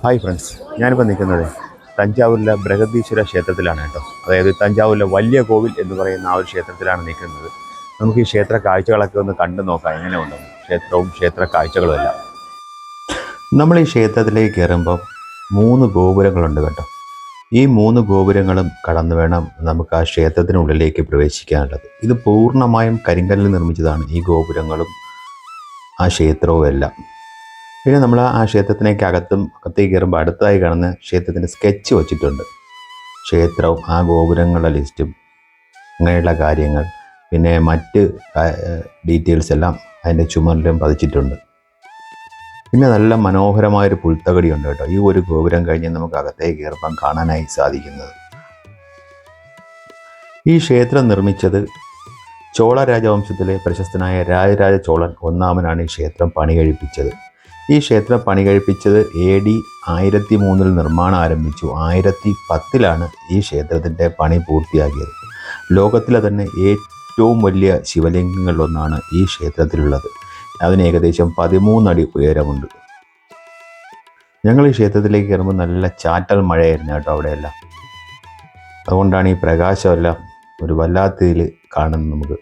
Hi friends, ഞാനിപ്പോൾ നിൽക്കുന്നത് തഞ്ചാവൂരിലെ ബൃഹദീശ്വര ക്ഷേത്രത്തിലാണ് കേട്ടോ. അതായത് തഞ്ചാവൂരിലെ വലിയ കോവിൽ എന്ന് പറയുന്ന ആ ഒരു ക്ഷേത്രത്തിലാണ് നിൽക്കുന്നത്. നമുക്ക് ഈ ക്ഷേത്ര കാഴ്ചകളൊക്കെ ഒന്ന് കണ്ടു നോക്കാം എങ്ങനെ ഉണ്ടെന്ന്, ക്ഷേത്രവും ക്ഷേത്ര കാഴ്ചകളും എല്ലാം. നമ്മൾ ഈ ക്ഷേത്രത്തിലേക്ക് കയറുമ്പോൾ 3 ഗോപുരങ്ങളുണ്ട് കേട്ടോ. ഈ 3 ഗോപുരങ്ങളും കടന്നു വേണം നമുക്ക് ആ ക്ഷേത്രത്തിനുള്ളിലേക്ക് പ്രവേശിക്കാനുള്ളത്. ഇത് പൂർണ്ണമായും കരിങ്കല്ലിൽ നിർമ്മിച്ചതാണ് ഈ ഗോപുരങ്ങളും ആ ക്ഷേത്രവും എല്ലാം. പിന്നെ നമ്മൾ ആ ക്ഷേത്രത്തിനേക്ക് അകത്തേക്ക് കയറുമ്പോൾ അടുത്തായി കാണുന്ന ക്ഷേത്രത്തിൻ്റെ സ്കെച്ച് വച്ചിട്ടുണ്ട്. ക്ഷേത്രവും ആ ഗോപുരങ്ങളുടെ ലിസ്റ്റും അങ്ങനെയുള്ള കാര്യങ്ങൾ, പിന്നെ മറ്റ് ഡീറ്റെയിൽസ് എല്ലാം അതിൻ്റെ ചുമരിലും പതിച്ചിട്ടുണ്ട്. പിന്നെ നല്ല മനോഹരമായൊരു പുൽത്തകടിയുണ്ട് കേട്ടോ. ഈ ഒരു ഗോപുരം കഴിഞ്ഞ് നമുക്ക് അകത്തേക്ക് കയറുമ്പം കാണാനായി സാധിക്കുന്നത്. ഈ ക്ഷേത്രം നിർമ്മിച്ചത് ചോള രാജവംശത്തിലെ പ്രശസ്തനായ രാജരാജ ചോളൻ ഒന്നാമനാണ് ഈ ക്ഷേത്രം പണി കഴിപ്പിച്ചത്. ഈ ക്ഷേത്രം പണി കഴിപ്പിച്ചത് AD 1003 നിർമ്മാണം ആരംഭിച്ചു. 1010 ഈ ക്ഷേത്രത്തിൻ്റെ പണി പൂർത്തിയാക്കിയത്. ലോകത്തിലെ തന്നെ ഏറ്റവും വലിയ ശിവലിംഗങ്ങളിലൊന്നാണ് ഈ ക്ഷേത്രത്തിലുള്ളത്. അതിന് ഏകദേശം 13 അടി ഉയരമുണ്ട്. ഞങ്ങൾ ഈ ക്ഷേത്രത്തിലേക്ക് കയറുമ്പോൾ നല്ല ചാറ്റൽ മഴയായിരുന്നു കേട്ടോ അവിടെയെല്ലാം. അതുകൊണ്ടാണ് ഈ പ്രകാശമെല്ലാം ഒരു വല്ലാത്തതിൽ കാണുന്നത് നമുക്ക്.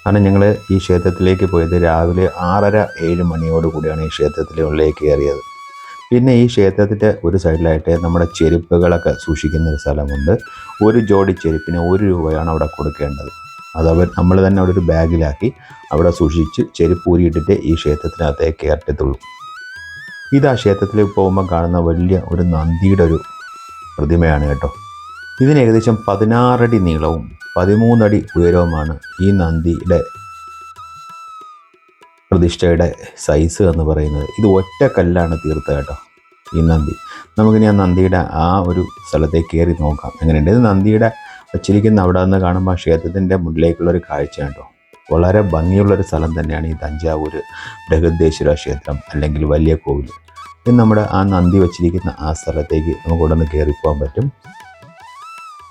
കാരണം ഞങ്ങൾ ഈ ക്ഷേത്രത്തിലേക്ക് പോയത് രാവിലെ 6:30-7 മണിയോട് കൂടിയാണ് ഈ ക്ഷേത്രത്തിനുള്ളിലേക്ക് കയറിയത്. പിന്നെ ഈ ക്ഷേത്രത്തിൻ്റെ ഒരു സൈഡിലായിട്ട് നമ്മുടെ ചെരുപ്പുകളൊക്കെ സൂക്ഷിക്കുന്ന ഒരു സ്ഥലമുണ്ട്. ഒരു ജോഡി ചെരുപ്പിന് 1 രൂപയാണ് അവിടെ കൊടുക്കേണ്ടത്. നമ്മൾ തന്നെ അവിടെ ഒരു ബാഗിലാക്കി അവിടെ സൂക്ഷിച്ച് ചെരുപ്പ് ഊരിയിട്ടിട്ട് ഈ ക്ഷേത്രത്തിനകത്തേക്ക് കയറ്റത്തുള്ളൂ. ഇത് ആ ക്ഷേത്രത്തിലേക്ക് പോകുമ്പോൾ കാണുന്ന വലിയ ഒരു നന്ദിയുടെ ഒരു പ്രതിമയാണ് കേട്ടോ. ഇതിന് ഏകദേശം 16 അടി നീളവും 13 അടി ഉയരവുമാണ് ഈ നന്ദിയുടെ പ്രതിഷ്ഠയുടെ സൈസ് എന്ന് പറയുന്നത്. ഇത് ഒറ്റ കല്ലാണ് തീർത്തത് കേട്ടോ ഈ നന്ദി. നമുക്കിനി ആ നന്ദിയുടെ ആ ഒരു സ്ഥലത്തേക്ക് കയറി നോക്കാം എങ്ങനെയുണ്ട്. ഇത് നന്ദിയുടെ വച്ചിരിക്കുന്ന അവിടെ നിന്ന് കാണുമ്പോൾ ക്ഷേത്രത്തിൻ്റെ മുന്നിലേക്കുള്ളൊരു കാഴ്ച കേട്ടോ. വളരെ ഭംഗിയുള്ളൊരു സ്ഥലം തന്നെയാണ് ഈ തഞ്ചാവൂർ ബൃഹദീശ്വര ക്ഷേത്രം അല്ലെങ്കിൽ വലിയ കോവിൽ. ഇത് നമ്മുടെ ആ നന്ദി വച്ചിരിക്കുന്ന ആ സ്ഥലത്തേക്ക് നമുക്ക് ഇവിടെ നിന്ന് കയറിപ്പോകാൻ പറ്റും.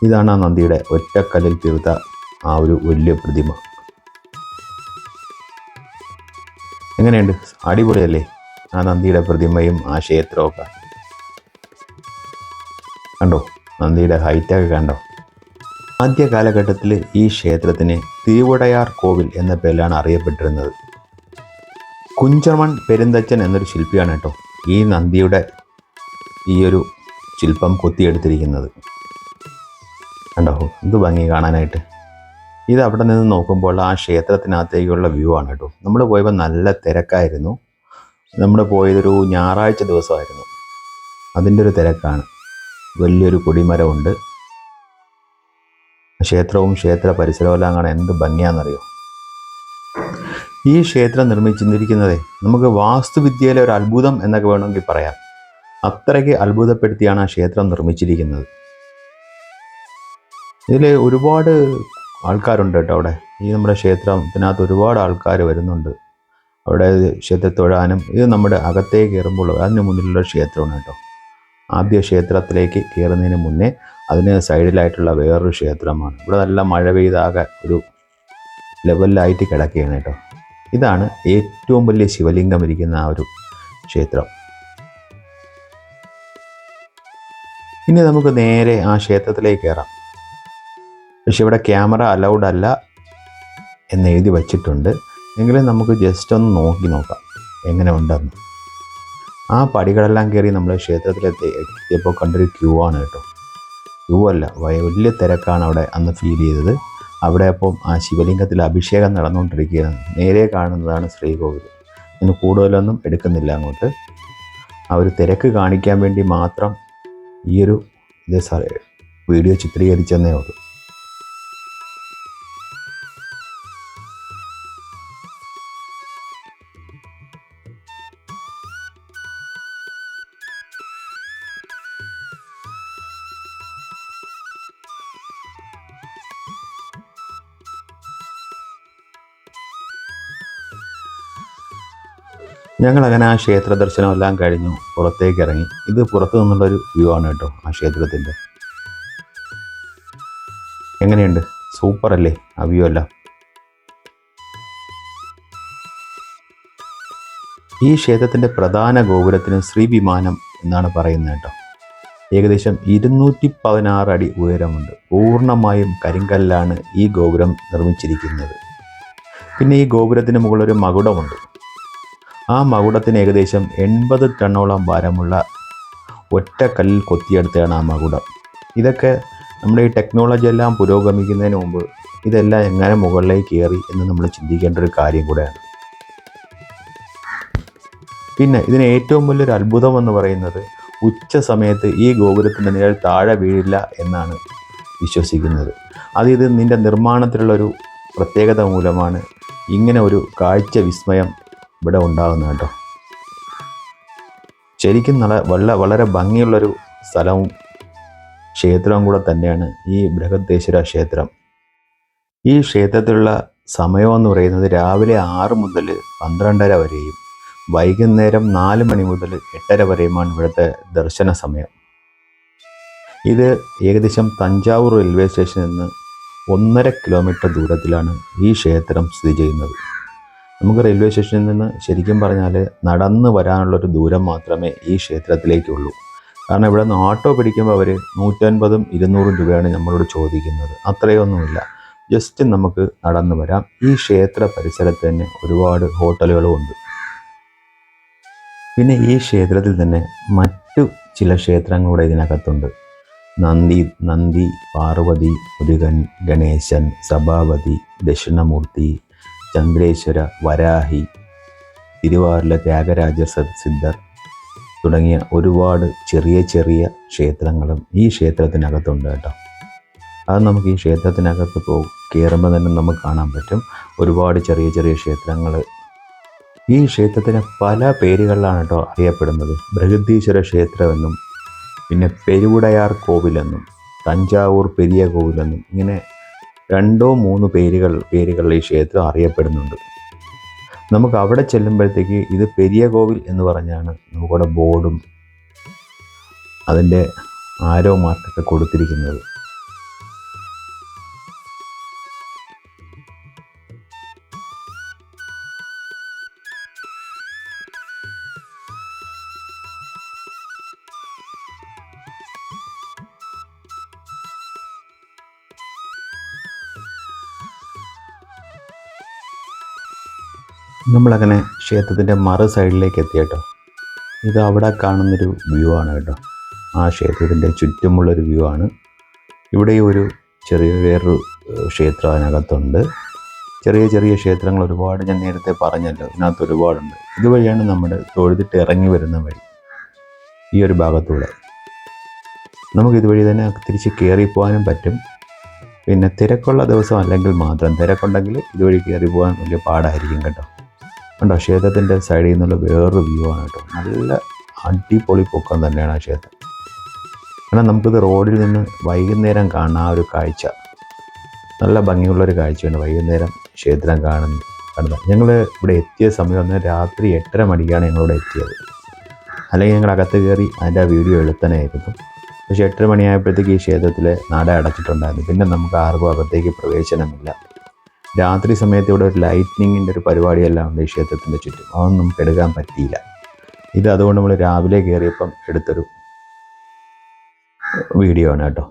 ഇതാണ് ആ നന്ദിയുടെ ഒറ്റക്കല്ലിൽ തീർത്ത ആ ഒരു വലിയ പ്രതിമ. എങ്ങനെയുണ്ട്? അടിപൊളിയല്ലേ ആ നന്ദിയുടെ പ്രതിമയും ആ ക്ഷേത്രമൊക്കെ? കണ്ടോ നന്ദിയുടെ ഹൈറ്റൊക്കെ കണ്ടോ? ആദ്യ കാലഘട്ടത്തിൽ ഈ ക്ഷേത്രത്തിന് തിരുവുടയാർ കോവിൽ എന്ന പേരിലാണ് അറിയപ്പെട്ടിരുന്നത്. കുഞ്ചമൺ പെരുന്തച്ചൻ എന്നൊരു ശില്പിയാണ് കേട്ടോ ഈ നന്ദിയുടെ ഈ ഒരു ശില്പം കൊത്തിയെടുത്തിരിക്കുന്നത്. കണ്ടോ എന്ത് ഭംഗി കാണാനായിട്ട്. ഇത് അവിടെ നിന്ന് നോക്കുമ്പോൾ ആ ക്ഷേത്രത്തിനകത്തേക്കുള്ള വ്യൂ ആണ് കേട്ടോ. നമ്മൾ പോയപ്പോൾ നല്ല തിരക്കായിരുന്നു. നമ്മൾ പോയതൊരു ഞായറാഴ്ച ദിവസമായിരുന്നു. അതിൻ്റെ ഒരു തിരക്കാണ്. വലിയൊരു കൊടിമരമുണ്ട്. ക്ഷേത്രവും ക്ഷേത്ര പരിസരവും എല്ലാം കാണാൻ എന്ത് ഭംഗിയാണെന്നറിയോ. ഈ ക്ഷേത്രം നിർമ്മിച്ചിരിക്കുന്നതേ നമുക്ക് വാസ്തുവിദ്യയിലെ ഒരു അത്ഭുതം എന്നൊക്കെ വേണമെങ്കിൽ പറയാം. അത്രയ്ക്ക് അത്ഭുതപ്പെടുത്തിയാണ് ആ ക്ഷേത്രം നിർമ്മിച്ചിരിക്കുന്നത്. ഇതിൽ ഒരുപാട് ആൾക്കാരുണ്ട് കേട്ടോ അവിടെ. ഈ നമ്മുടെ ക്ഷേത്രത്തിനകത്ത് ഒരുപാട് ആൾക്കാർ വരുന്നുണ്ട് അവിടെ ക്ഷേത്രത്തിൽ തൊഴാനും. ഇത് നമ്മുടെ അകത്തേക്ക് കയറുമ്പോൾ അതിന് മുന്നിലുള്ള ക്ഷേത്രമാണ് കേട്ടോ. ആദ്യ ക്ഷേത്രത്തിലേക്ക് കയറുന്നതിന് മുന്നേ അതിന് സൈഡിലായിട്ടുള്ള വേറൊരു ക്ഷേത്രമാണ്. ഇവിടെ നല്ല മഴ പെയ്താകെ ഒരു ലെവലിലായിട്ട് കിടക്കുകയാണ് കേട്ടോ. ഇതാണ് ഏറ്റവും വലിയ ശിവലിംഗം ഇരിക്കുന്ന ആ ഒരു ക്ഷേത്രം. ഇനി നമുക്ക് നേരെ ആ ക്ഷേത്രത്തിലേക്ക് കയറാം. പക്ഷെ ഇവിടെ ക്യാമറ അലൗഡ് അല്ല എന്ന് എഴുതി വച്ചിട്ടുണ്ട്. എങ്കിലും നമുക്ക് ജസ്റ്റ് ഒന്ന് നോക്കാം എങ്ങനെ ഉണ്ടെന്ന്. ആ പടികളെല്ലാം കയറി നമ്മൾ ക്ഷേത്രത്തിലെത്തിയപ്പോൾ കണ്ടൊരു ക്യൂ ആണ് കേട്ടോ. ക്യൂ അല്ല, വലിയ തിരക്കാണ് അവിടെ അന്ന് ഫീൽ ചെയ്തത്. അവിടെ അപ്പം ആ ശിവലിംഗത്തിൽ അഭിഷേകം നടന്നുകൊണ്ടിരിക്കുകയാണ്. നേരെ കാണുന്നതാണ് ശ്രീകോവിൽ. അതിന് കൂടുതലൊന്നും എടുക്കുന്നില്ല അങ്ങോട്ട്. ആ ഒരു തിരക്ക് കാണിക്കാൻ വേണ്ടി മാത്രം ഈ ഒരു വീഡിയോ ചിത്രീകരിച്ചെന്നേ ഉള്ളൂ. ഞങ്ങളങ്ങനെ ആ ക്ഷേത്ര ദർശനമെല്ലാം കഴിഞ്ഞു പുറത്തേക്ക് ഇറങ്ങി. ഇത് പുറത്തു നിന്നുള്ളൊരു വ്യൂ ആണ് കേട്ടോ ആ ക്ഷേത്രത്തിൻ്റെ. എങ്ങനെയുണ്ട്? സൂപ്പറല്ലേ ആ വ്യൂ എല്ലാം. ഈ ക്ഷേത്രത്തിൻ്റെ പ്രധാന ഗോപുരത്തിന് ശ്രീവിമാനം എന്നാണ് പറയുന്നത് കേട്ടോ. ഏകദേശം 216 അടി ഉയരമുണ്ട്. പൂർണ്ണമായും കരിങ്കല്ലാണ് ഈ ഗോപുരം നിർമ്മിച്ചിരിക്കുന്നത്. പിന്നെ ഈ ഗോപുരത്തിന് മുകളിൽ ഒരു മകുടമുണ്ട്. ആ മകുടത്തിന് ഏകദേശം 80 ടണ്ണോളം ഭാരമുള്ള ഒറ്റ കല്ലിൽ കൊത്തിയെടുത്തതാണ് ആ മകുടം. ഇതൊക്കെ നമ്മുടെ ഈ ടെക്നോളജി എല്ലാം പുരോഗമിക്കുന്നതിന് മുമ്പ് ഇതെല്ലാം എങ്ങനെ മുകളിലേക്ക് കയറി എന്ന് നമ്മൾ ചിന്തിക്കേണ്ട ഒരു കാര്യം കൂടെയാണ്. പിന്നെ ഇതിന് ഏറ്റവും വലിയൊരു അത്ഭുതം എന്ന് പറയുന്നത് ഉച്ച സമയത്ത് ഈ ഗോപുരത്തിൻ്റെ നിഴൽ താഴെ വീഴില്ല എന്നാണ് വിശ്വസിക്കുന്നത്. ഇത് നിൻ്റെ നിർമ്മാണത്തിലുള്ളൊരു പ്രത്യേകത മൂലമാണ് ഇങ്ങനെ ഒരു കാഴ്ച വിസ്മയം ഇവിടെ ഉണ്ടാകുന്നത് കേട്ടോ. ശരിക്കും വളരെ ഭംഗിയുള്ളൊരു സ്ഥലവും ക്ഷേത്രവും കൂടെ തന്നെയാണ് ഈ ബൃഹദേശ്വര ക്ഷേത്രം. ഈ ക്ഷേത്രത്തിലുള്ള സമയമെന്ന് പറയുന്നത് രാവിലെ 6 മുതൽ 12:30 വരെയും വൈകുന്നേരം 4 മണി മുതൽ 8:30 വരെയുമാണ് ഇവിടുത്തെ ദർശന സമയം. ഇത് ഏകദേശം തഞ്ചാവൂർ റെയിൽവേ സ്റ്റേഷനിൽ നിന്ന് 1.5 കിലോമീറ്റർ ദൂരത്തിലാണ് ഈ ക്ഷേത്രം സ്ഥിതി ചെയ്യുന്നത്. നമുക്ക് റെയിൽവേ സ്റ്റേഷനിൽ നിന്ന് ശരിക്കും പറഞ്ഞാൽ നടന്ന് വരാനുള്ളൊരു ദൂരം മാത്രമേ ഈ ക്ഷേത്രത്തിലേക്കുള്ളൂ. കാരണം ഇവിടെ നിന്ന് ഓട്ടോ പിടിക്കുമ്പോൾ അവർ 150ഉം 200ഉം രൂപയാണ് നമ്മളോട് ചോദിക്കുന്നത്. അത്രയൊന്നുമില്ല, ജസ്റ്റ് നമുക്ക് നടന്നു വരാം. ഈ ക്ഷേത്ര പരിസരത്ത് തന്നെ ഒരുപാട് ഹോട്ടലുകളും ഉണ്ട്. പിന്നെ ഈ ക്ഷേത്രത്തിൽ തന്നെ മറ്റു ചില ക്ഷേത്രങ്ങളുടെ ഇതിനകത്തുണ്ട്. നന്ദി, പാർവതി, മുരുകൻ, ഗണേശൻ, സഭാപതി, ദക്ഷിണമൂർത്തി, ചന്ദ്രേശ്വര, വരാഹി, തിരുവാറിലെ ത്യാഗരാജ സിദ്ധർ തുടങ്ങിയ ഒരുപാട് ചെറിയ ചെറിയ ക്ഷേത്രങ്ങളും ഈ ക്ഷേത്രത്തിനകത്തുണ്ട് കേട്ടോ. അത് നമുക്ക് ഈ ക്ഷേത്രത്തിനകത്ത് കയറുമ്പോൾ തന്നെ നമുക്ക് കാണാൻ പറ്റും ഒരുപാട് ചെറിയ ചെറിയ ക്ഷേത്രങ്ങൾ. ഈ ക്ഷേത്രത്തിന് പല പേരുകളിലാണ് കേട്ടോ അറിയപ്പെടുന്നത്. ബൃഹദീശ്വര ക്ഷേത്രമെന്നും, പിന്നെ പെരുവുടയാർ കോവിലെന്നും, തഞ്ചാവൂർ പെരിയ കോവിലെന്നും, ഇങ്ങനെ 2-3 പേരുകളിൽ ഈ ക്ഷേത്രം അറിയപ്പെടുന്നുണ്ട്. നമുക്ക് അവിടെ ചെല്ലുമ്പോഴത്തേക്ക് ഇത് പെരിയ കോവിൽ എന്ന് പറഞ്ഞാണ് നമുക്കവിടെ ബോർഡും അതിൻ്റെ ആരോ മാർക്കൊക്കെ കൊടുത്തിരിക്കുന്നത്. നമ്മളങ്ങനെ ക്ഷേത്രത്തിൻ്റെ മറു സൈഡിലേക്ക് എത്തി കേട്ടോ. ഇത് അവിടെ കാണുന്നൊരു വ്യൂ ആണ് കേട്ടോ. ആ ക്ഷേത്രത്തിൻ്റെ ചുറ്റുമുള്ളൊരു വ്യൂ ആണ്. ഇവിടെ ഒരു വേറൊരു ക്ഷേത്രം അതിനകത്തുണ്ട്. ചെറിയ ചെറിയ ക്ഷേത്രങ്ങൾ ഒരുപാട് ഞാൻ നേരത്തെ പറഞ്ഞല്ലോ, ഇതിനകത്ത് ഒരുപാടുണ്ട്. ഇതുവഴിയാണ് നമ്മൾ തൊഴുതിട്ട് ഇറങ്ങി വരുന്ന വഴി. ഈ ഒരു ഭാഗത്തൂടെ നമുക്കിതുവഴി തന്നെ തിരിച്ച് കയറിപ്പോകാനും പറ്റും. പിന്നെ തിരക്കുള്ള ദിവസം അല്ലെങ്കിൽ മാത്രം, തിരക്കുണ്ടെങ്കിൽ ഇതുവഴി കയറി പോകാൻ വലിയ പാടായിരിക്കും കേട്ടോ. കണ്ടോ, ക്ഷേത്രത്തിൻ്റെ സൈഡിൽ നിന്നുള്ള വേറൊരു വ്യൂ ആണ് കേട്ടോ. നല്ല അടിപൊളി പൊക്കം തന്നെയാണ് ആ ക്ഷേത്രം. കാരണം നമുക്കിത് റോഡിൽ നിന്ന് വൈകുന്നേരം കാണുന്ന ആ ഒരു കാഴ്ച നല്ല ഭംഗിയുള്ളൊരു കാഴ്ചയാണ് വൈകുന്നേരം ക്ഷേത്രം കാണുന്നത്. ഞങ്ങൾ ഇവിടെ എത്തിയ സമയം ഒന്ന് രാത്രി 8:30 മണിക്കാണ് ഞങ്ങളിവിടെ എത്തിയത്. അല്ലെങ്കിൽ ഞങ്ങൾ അകത്ത് കയറി അതിൻ്റെ വീഡിയോ എടുത്തനായിരുന്നു. പക്ഷേ 8:30 മണിയായപ്പോഴത്തേക്ക് ഈ ക്ഷേത്രത്തിലെ നട അടച്ചിട്ടുണ്ടായിരുന്നു. പിന്നെ നമുക്ക് ആർക്കും അകത്തേക്ക് പ്രവേശനമില്ല. രാത്രി സമയത്ത് ഇവിടെ ഒരു ലൈറ്റ്നിങ്ങിൻ്റെ ഒരു പരിപാടിയെല്ലാം ഉണ്ട് ഈ ക്ഷേത്രത്തിൻ്റെ ചുറ്റും. അതൊന്നും നമുക്ക് എടുക്കാൻ പറ്റിയില്ല. ഇത് അതുകൊണ്ട് നമ്മൾ രാവിലെ കയറിയപ്പം എടുത്തൊരു വീഡിയോ ആണ് കേട്ടോ.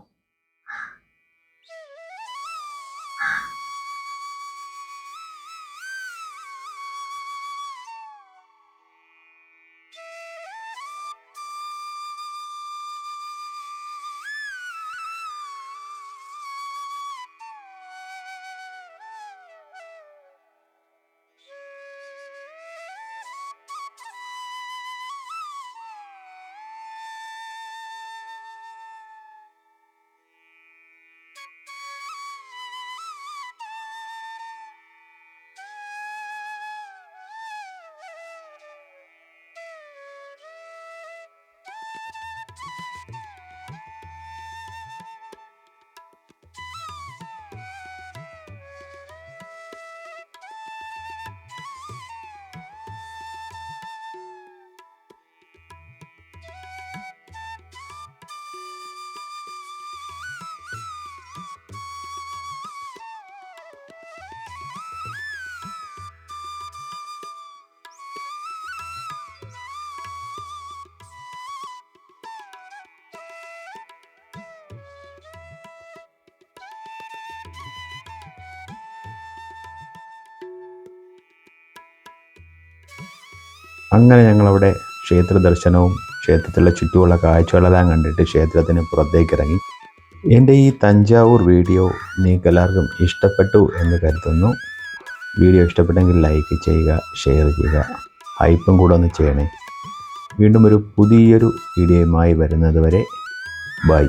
അങ്ങനെ ഞങ്ങളവിടെ ക്ഷേത്ര ദർശനവും ക്ഷേത്രത്തിലെ ചുറ്റുമുള്ള കാഴ്ചകളെല്ലാം കണ്ടിട്ട് ക്ഷേത്രത്തിന് പുറത്തേക്ക് ഇറങ്ങി. എൻ്റെ ഈ തഞ്ചാവൂർ വീഡിയോ നിങ്ങൾക്ക് എല്ലാവർക്കും ഇഷ്ടപ്പെട്ടു എന്ന് കരുതുന്നു. വീഡിയോ ഇഷ്ടപ്പെട്ടെങ്കിൽ ലൈക്ക് ചെയ്യുക, ഷെയർ ചെയ്യുക, ഹൈപ്പും കൂടെ ഒന്ന് ചെയ്യണേ. വീണ്ടും ഒരു പുതിയൊരു വീഡിയോയുമായി വരുന്നത് വരെ ബൈ.